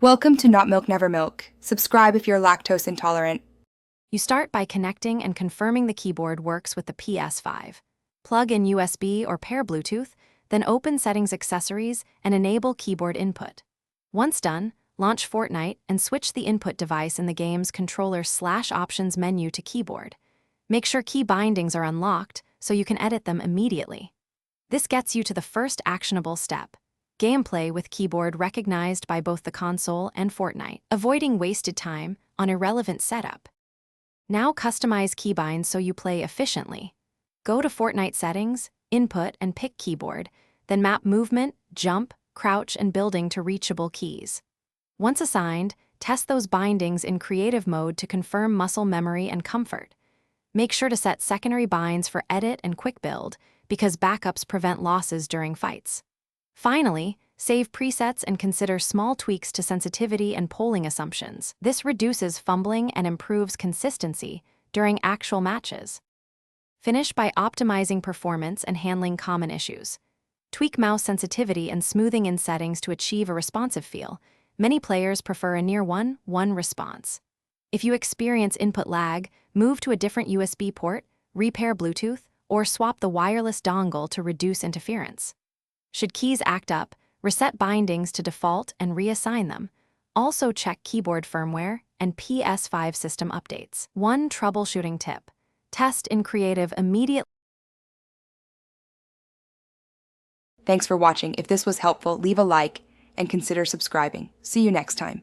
Welcome to Not Milk Never Milk. Subscribe if you're lactose intolerant. You start by connecting and confirming the keyboard works with the Ps5. Plug in USB or pair Bluetooth, then open Settings Accessories and enable keyboard input. Once done, launch Fortnite and switch the input device in the game's controller/options menu to keyboard. Make sure key bindings are unlocked so you can edit them immediately. This gets you to the first actionable step: gameplay with keyboard recognized by both the console and Fortnite, avoiding wasted time on irrelevant setup. Now customize keybinds so you play efficiently. Go to Fortnite Settings, Input, and pick Keyboard, then map movement, jump, crouch, and building to reachable keys. Once assigned, test those bindings in creative mode to confirm muscle memory and comfort. Make sure to set secondary binds for edit and quick build, because backups prevent losses during fights. Finally, save presets and consider small tweaks to sensitivity and polling assumptions. This reduces fumbling and improves consistency during actual matches. Finish by optimizing performance and handling common issues. Tweak mouse sensitivity and smoothing in settings to achieve a responsive feel. Many players prefer a near one-one response. If you experience input lag, move to a different USB port, repair Bluetooth, or swap the wireless dongle to reduce interference. Should keys act up, reset bindings to default and reassign them. Also check keyboard firmware and Ps5 system updates. One troubleshooting tip: test in creative immediately. Thanks for watching. If this was helpful, leave a like and consider subscribing. See you next time.